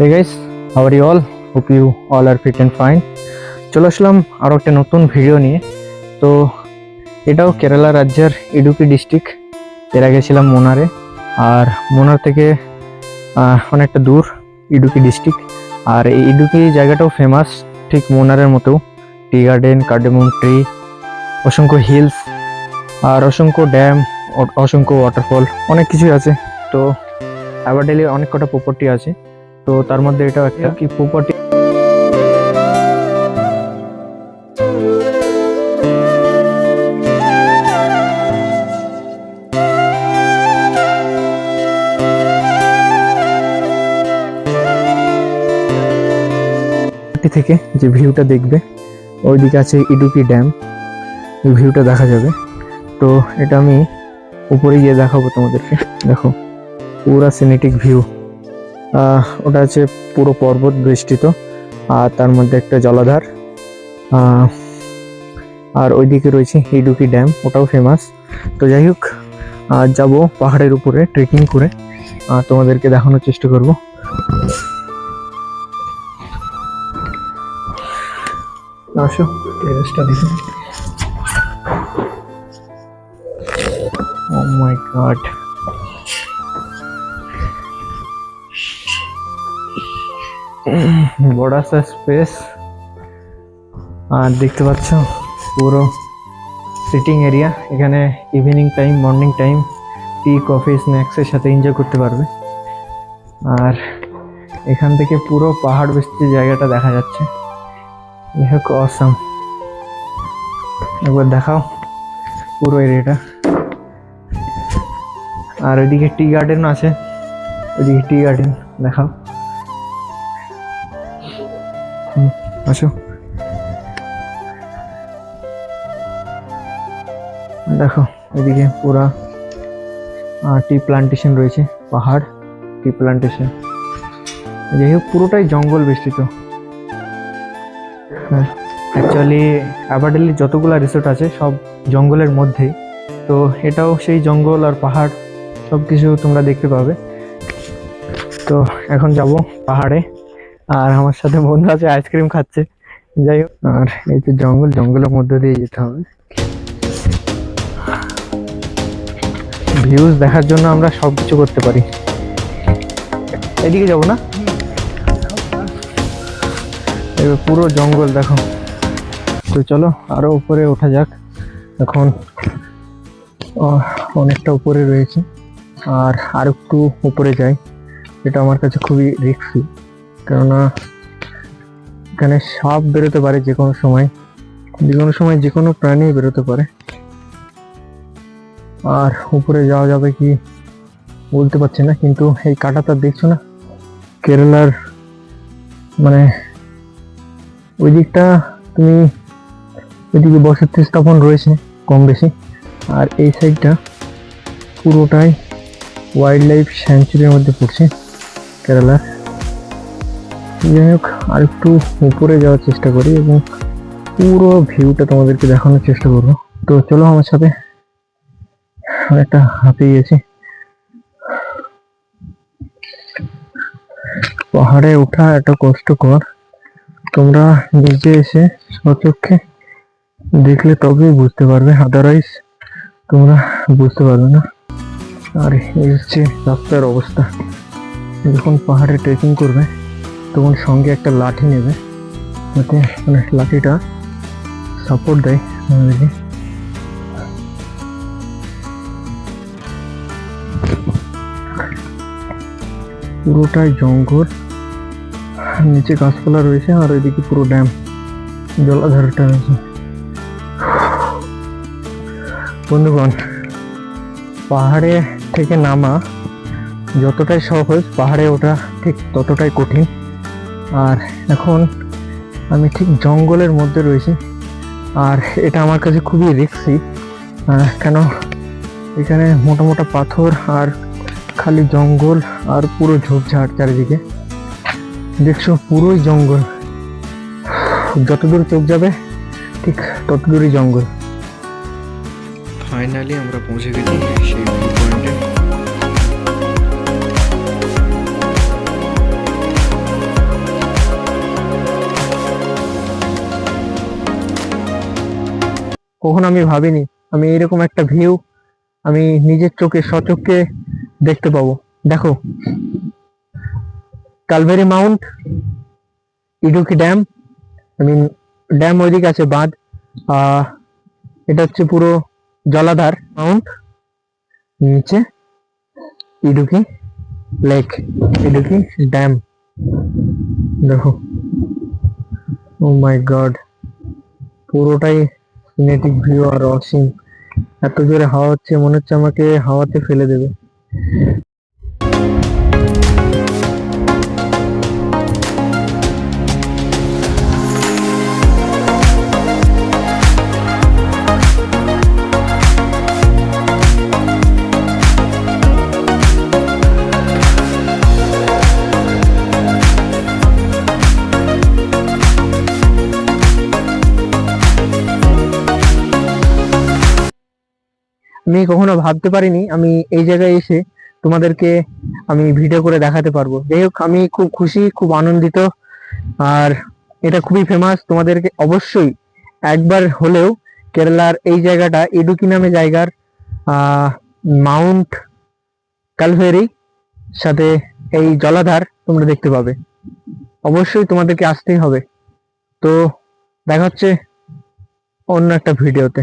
Hey guys, how are you all? Hope you all are fit and fine. চলে আসলাম আরও একটা নতুন video নিয়ে। তো এটাও কেরালা রাজ্যের ইডুকি ডিস্ট্রিক্ট। এর আগে ছিলাম মোনারে, আর মোনার থেকে অনেকটা দূর ইডুকি ডিস্ট্রিক্ট। আর এই ইডুকি জায়গাটাও ফেমাস ঠিক মোনারের মতো। টি গার্ডেন, কার্ডেমম ট্রি, অসংখ্য হিলস, আর অসংখ্য ড্যাম, অসংখ্য ওয়াটারফল, অনেক কিছুই আছে। তো অ্যাবারডেলে অনেক কটা প্রপার্টি আছে, তো তার মধ্যে এটাও একটা কি প্রপার্টি। থেকে যে ভিউটা দেখবে, ওইদিকে আছে ইডুকি ড্যাম, এই ভিউটা দেখা যাবে। তো এটা আমি উপরে গিয়ে দেখাবো তোমাদেরকে। দেখো পুরা সিনেটিক ভিউ। ওটা আছে পুরো পর্বত বেষ্টিত, আর তার মধ্যে একটা জলাধার। আর ওইদিকে রয়েছে ইডুকি ড্যাম, ওটাও ফেমাস। তো যাই হোক, যাব পাহাড়ের উপরে ট্রেকিং করে, তোমাদেরকে দেখানোর চেষ্টা করব। আসো টেরেসটা দেখুন। ও মাই গড, বড় সা স্পেস। আর দেখতে পাচ্ছ পুরো সিটিং এরিয়া। এখানে ইভিনিং টাইম, মর্নিং টাইম টি, কফি, স্ন্যাক্সের সাথে এনজয় করতে পারবে। আর এখান থেকে পুরো পাহাড় বেষ্টিত জায়গাটা দেখা যাচ্ছে। দেখো অসাম, একবার দেখাও পুরো এরিয়াটা। আর ওইদিকে টি গার্ডেন আছে, ওইদিকে টি গার্ডেন দেখাও। আসো দেখো, এদিকে পুরা টি প্লান্টেশন রয়েছে, পাহাড় টি প্লান্টেশন। যাই হোক, পুরোটাই জঙ্গল বেষ্টিত। অ্যাকচুয়ালি অ্যাবারডেলি যতগুলা রিসোর্ট আছে সব জঙ্গলের মধ্যেই। তো এটাও সেই জঙ্গল আর পাহাড় সব কিছু তোমরা দেখতে পাবে। তো এখন যাব পাহাড়ে, আর আমার সাথে বন্ধু আছে, আইসক্রিম খাচ্ছে। যাই হোক, আর এই যে জঙ্গল, জঙ্গলের মধ্যে দিয়ে যেতে হবে। ভিউজ দেখার জন্য আমরা সব কিছু করতে পারি। এদিকে যাবো না, এবার পুরো জঙ্গল দেখো। তো চলো আরো উপরে ওঠা যাক। এখন অনেকটা উপরে রয়েছে, আর একটু উপরে যাই। এটা আমার কাছে খুবই রিস্কি, কেননা এখানে সাপ বেরোতে পারে যে কোনো সময়, যে কোনো প্রাণী বেরোতে পারে। আর উপরে যাওয়া যাবে কি বলতে পারছি না, কিন্তু এই কাঁটাটা দেখছো না, কেরালার মানে ওই দিকটা তুমি, ওইদিকে বসতি স্থাপন রয়েছে কম বেশি। আর এই সাইডটা পুরোটাই ওয়াইল্ড লাইফ স্যাংচুরির মধ্যে পড়ছে কেরালার। যাই হোক, আর একটু উপরে যাওয়ার চেষ্টা করি এবং পুরো ভিউটা তোমাদেরকে দেখানোর চেষ্টা করবো। তো চলো আমার সাথে। অনেকটা হাঁপিয়ে গেছি। পাহাড়ে ওঠা এত কষ্টকর, তোমরা নিজে এসে সচক্ষে দেখলে তবেই বুঝতে পারবে, আদারওয়াইজ তোমরা বুঝতে পারবে না। আর এই হচ্ছে রাস্তার অবস্থা। যখন পাহাড়ে ট্রেকিং করবে তখন সঙ্গে একটা লাঠি নেবে, যাতে মানে লাঠিটা সাপোর্ট দেয় আমাদেরকে। পুরোটাই জঙ্গল, নিচে গাছপালা রয়েছে, আর ওইদিকে পুরো ড্যাম, জলাধারটা রয়েছে। বন্ধুগণ, পাহাড়ে থেকে নামা যতটাই সহজ, পাহাড়ে ওঠা ঠিক ততটাই কঠিন। আর এখন আমি ঠিক জঙ্গলের মধ্যে রয়েছি, আর এটা আমার কাছে খুবই রিস্কি। কেন, এখানে মোটা মোটা পাথর, আর খালি জঙ্গল, আর পুরো ঝোপঝাড় চারিদিকে। দেখছো পুরোই জঙ্গল, যতদূর চোখ যাবে ঠিক ততদূরই জঙ্গল। ফাইনালি আমরা পৌঁছে গেছি সেই ভিউ পয়েন্টে। কখনো আমি ভাবিনি আমি এরকম একটা ভিউ আমি নিজের চোখে সচক্ষে দেখতে পাবো। দেখো, Kalvari mount, Idukki dam, I mean dam ওইদিকে আছে, বাঁধ। আহ এটা হচ্ছে পুরো জলাধার মাউন্ট, নিচে ইডুকি লেক, ইডুকি ড্যাম। দেখো, ও মাই গড, পুরোটাই সিনেটিক ভিউ আর অসীম। এত জোরে হাওয়া হচ্ছে, মনে হচ্ছে আমাকে হাওয়াতে ফেলে দেবে। আমি কখনো ভাবতে পারিনি আমি এই জায়গায় এসে তোমাদেরকে আমি ভিডিও করে দেখাতে পারবো। যাই হোক, আমি খুব খুশি, খুব আনন্দিত। আর এটা খুবই ফেমাস, তোমাদেরকে অবশ্যই একবার হলেও কেরালার এই জায়গাটা, ইডুকি নামে জায়গার আহ মাউন্ট কালভেরি সাথে এই জলাধার তোমরা দেখতে পাবে। অবশ্যই তোমাদেরকে আসতেই হবে। তো দেখা হচ্ছে অন্য একটা ভিডিওতে।